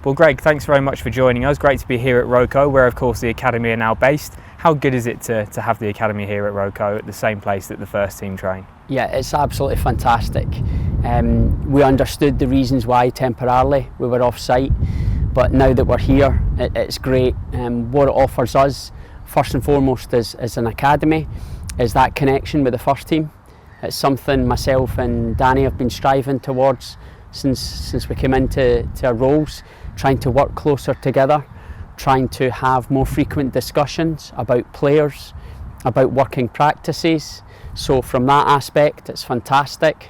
Well, Greg, thanks very much for joining us. Great to be here at Roco, where of course the academy are now based. How good is it to have the academy here at Roco at the same place that the first team train? Yeah, it's absolutely fantastic. We understood the reasons why temporarily we were off site, but now that we're here, it's great. What it offers us, first and foremost, as an academy, is that connection with the first team. It's something myself and Danny have been striving towards since we came into our roles, trying to work closer together, trying to have more frequent discussions about players, about working practices. So from that aspect, it's fantastic.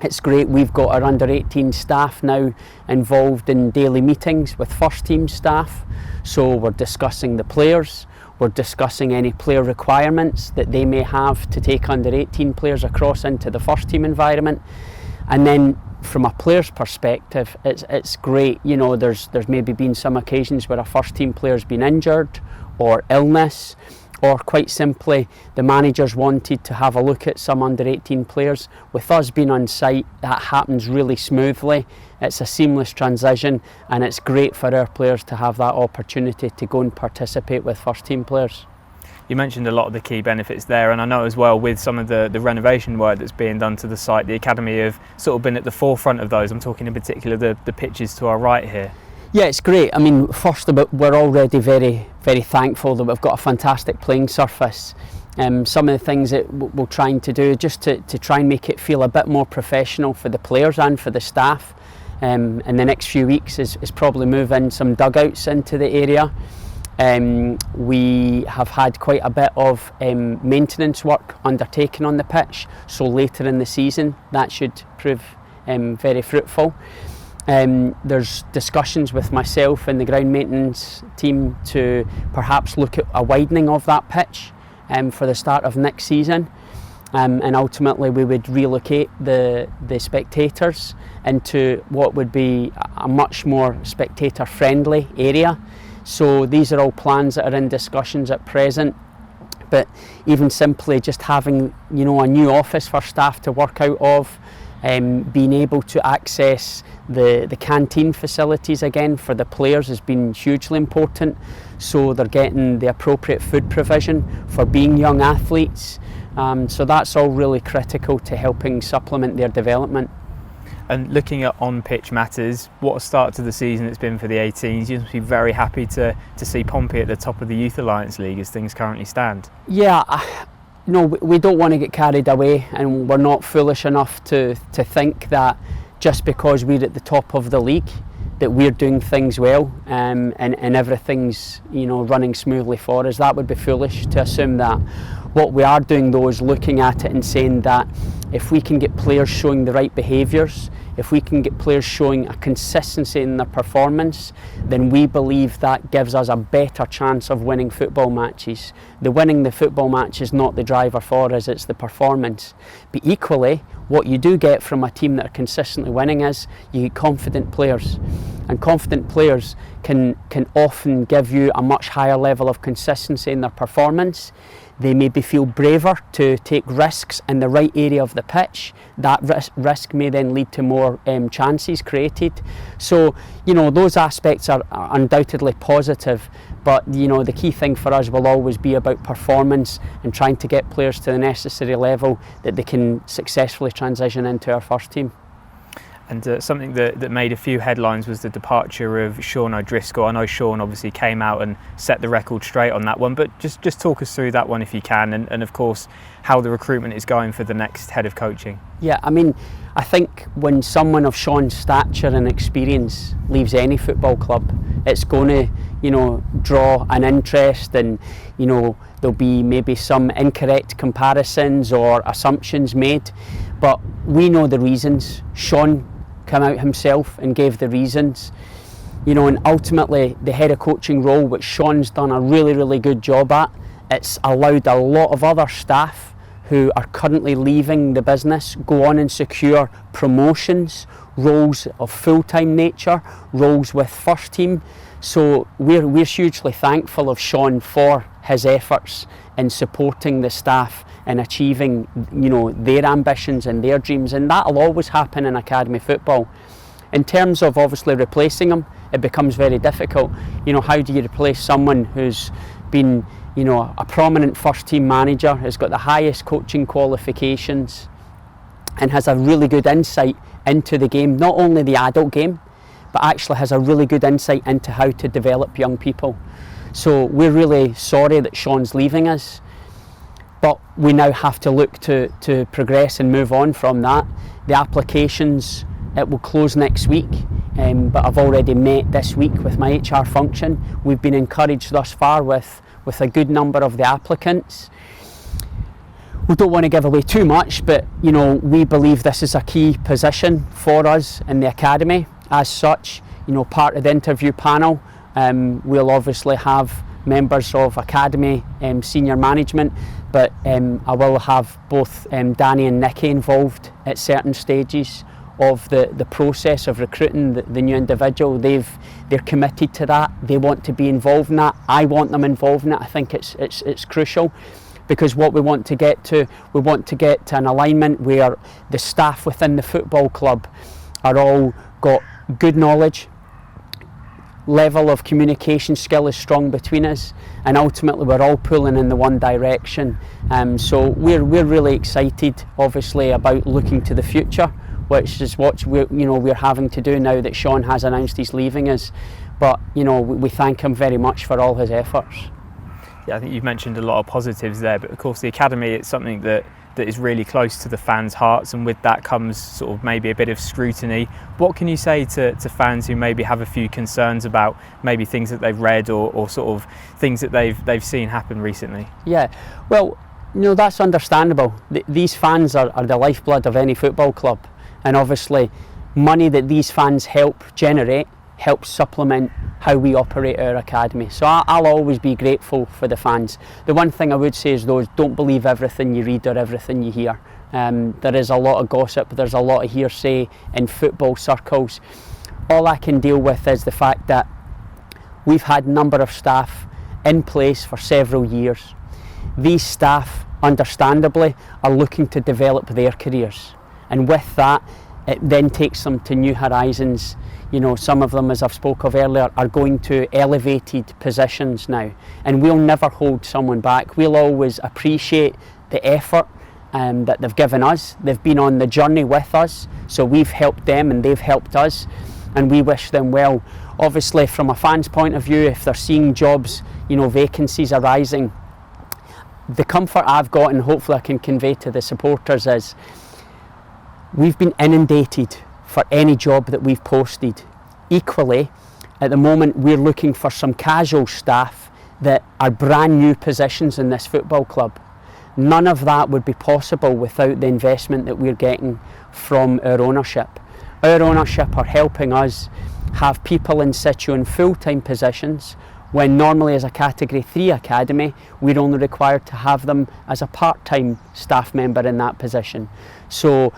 It's great. We've got our under 18 staff now involved in daily meetings with first team staff. So we're discussing the players, we're discussing any player requirements that they may have to take under 18 players across into the first team environment. And then from a player's perspective, it's great. You know, there's maybe been some occasions where a first team player's been injured or illness, or quite simply the managers wanted to have a look at some under 18 players. With us being on site, that happens really smoothly. It's a seamless transition, and it's great for our players to have that opportunity to go and participate with first team players. You mentioned a lot of the key benefits there, and I know as well with some of the renovation work that's being done to the site, the academy have sort of been at the forefront of those. I'm talking in particular the pitches to our right here. Yeah, it's great. I mean, first of all, we're already very, very thankful that we've got a fantastic playing surface. Some of the things that we're trying to do just to try and make it feel a bit more professional for the players and for the staff in the next few weeks is probably moving some dugouts into the area. We have had quite a bit of maintenance work undertaken on the pitch, so later in the season that should prove very fruitful. There's discussions with myself and the ground maintenance team to perhaps look at a widening of that pitch for the start of next season, and ultimately we would relocate the spectators into what would be a much more spectator friendly area. So these are all plans that are in discussions at present. But even simply just having, you know, a new office for staff to work out of, being able to access the canteen facilities again for the players has been hugely important. So they're getting the appropriate food provision for being young athletes. So that's all really critical to helping supplement their development. And looking at on-pitch matters, what a start to the season it's been for the 18s. You must be very happy to see Pompey at the top of the Youth Alliance League as things currently stand. Yeah, no, we don't want to get carried away, and we're not foolish enough to think that just because we're at the top of the league that we're doing things well and everything's, you know, running smoothly for us. That would be foolish to assume that. What we are doing though is looking at it and saying that if we can get players showing the right behaviours, if we can get players showing a consistency in their performance, then we believe that gives us a better chance of winning football matches. Winning the football match is not the driver for us, it's the performance. But equally, what you do get from a team that are consistently winning is you get confident players. And confident players can often give you a much higher level of consistency in their performance. They maybe feel braver to take risks in the right area of the pitch. That risk may then lead to more chances created. So, you know, those aspects are undoubtedly positive, but, you know, the key thing for us will always be about performance and trying to get players to the necessary level that they can successfully transition into our first team. And something that made a few headlines was the departure of Sean O'Driscoll. I know Sean obviously came out and set the record straight on that one, but just talk us through that one if you can, and of course how the recruitment is going for the next head of coaching. Yeah, I mean, I think when someone of Sean's stature and experience leaves any football club, it's going to, you know, draw an interest, and, you know, there'll be maybe some incorrect comparisons or assumptions made, but we know the reasons. Sean came out himself and gave the reasons, you know, and ultimately the head of coaching role, which Sean's done a really, really good job at, it's allowed a lot of other staff who are currently leaving the business go on and secure promotions, roles of full-time nature, roles with first team. So we're hugely thankful of Sean for his efforts in supporting the staff in achieving, you know, their ambitions and their dreams, and that'll always happen in academy football. In terms of obviously replacing him, it becomes very difficult. How do you replace someone who's been, a prominent first team manager, has got the highest coaching qualifications, and has a really good insight into the game, not only the adult game, but actually has a really good insight into how to develop young people. So we're really sorry that Sean's leaving us, but we now have to look to progress and move on from that. The applications, it will close next week, but I've already met this week with my HR function. We've been encouraged thus far with a good number of the applicants. We don't want to give away too much, but we believe this is a key position for us in the academy. As such, part of the interview panel, we'll obviously have members of academy senior management, but I will have both Danny and Nicky involved at certain stages of the process of recruiting the new individual. They're committed to that. They want to be involved in that. I want them involved in it. I think it's crucial, because what we want to get to an alignment where the staff within the football club are all got good knowledge, level of communication skill is strong between us, and ultimately we're all pulling in the one direction. So we're really excited, obviously, about looking to the future, which is what we're having to do now that Sean has announced he's leaving us. But we thank him very much for all his efforts. Yeah, I think you've mentioned a lot of positives there, but of course the academy, it's something that is really close to the fans' hearts, and with that comes sort of maybe a bit of scrutiny. What can you say to fans who maybe have a few concerns about maybe things that they've read or sort of things that they've seen happen recently? Yeah, well, that's understandable. These fans are the lifeblood of any football club, and obviously money that these fans help generate helps supplement how we operate our academy. So I'll always be grateful for the fans. The one thing I would say is, though, don't believe everything you read or everything you hear. There is a lot of gossip, there's a lot of hearsay in football circles. All I can deal with is the fact that we've had a number of staff in place for several years. These staff, understandably, are looking to develop their careers, and with that, it then takes them to new horizons. Some of them, as I've spoke of earlier, are going to elevated positions now, and we'll never hold someone back. We'll always appreciate the effort that they've given us. They've been on the journey with us, so we've helped them and they've helped us, and we wish them well. Obviously, from a fan's point of view, if they're seeing jobs, vacancies arising, the comfort I've got, and hopefully I can convey to the supporters, is we've been inundated for any job that we've posted. Equally, at the moment, we're looking for some casual staff that are brand new positions in this football club. None of that would be possible without the investment that we're getting from our ownership. Our ownership are helping us have people in situ in full-time positions, when normally as a Category 3 academy, we're only required to have them as a part-time staff member in that position. So,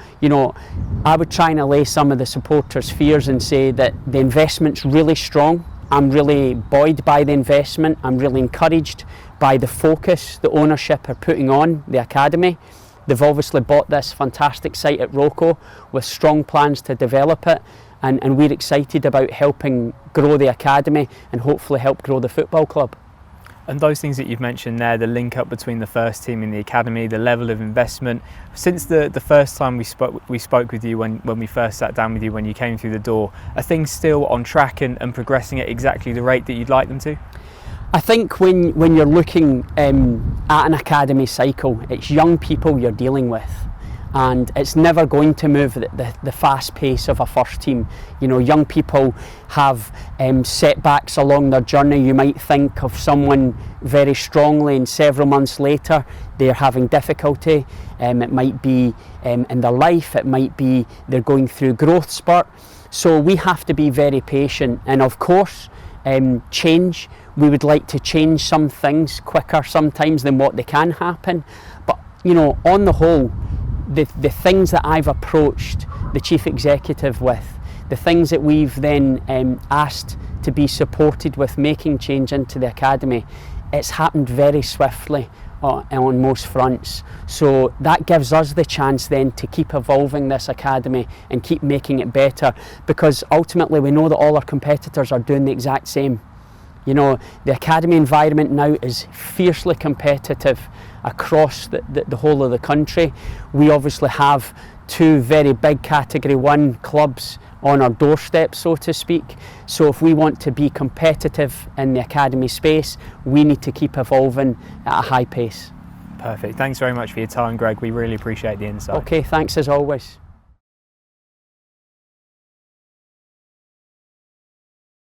I would try and allay some of the supporters' fears and say that the investment's really strong. I'm really buoyed by the investment. I'm really encouraged by the focus the ownership are putting on the academy. They've obviously bought this fantastic site at Rocco with strong plans to develop it, and we're excited about helping grow the academy and hopefully help grow the football club. And those things that you've mentioned there, the link up between the first team and the academy, the level of investment, since the first time we spoke with you when we first sat down with you when you came through the door, are things still on track and progressing at exactly the rate that you'd like them to? I think when you're looking at an academy cycle, it's young people you're dealing with, and it's never going to move at the fast pace of a first team. Young people have setbacks along their journey. You might think of someone very strongly, and several months later they're having difficulty. It might be in their life, it might be they're going through growth spurt. So we have to be very patient, and of course change. We would like to change some things quicker sometimes than what they can happen, but on the whole, the things that I've approached the chief executive with, the things that we've then asked to be supported with making change into the academy, it's happened very swiftly on most fronts. So that gives us the chance then to keep evolving this academy and keep making it better, because ultimately we know that all our competitors are doing the exact same. You know, the academy environment now is fiercely competitive across the whole of the country. We obviously have two very big Category 1 clubs on our doorstep, so to speak. So if we want to be competitive in the academy space, we need to keep evolving at a high pace. Perfect. Thanks very much for your time, Greg. We really appreciate the insight. Okay, thanks as always.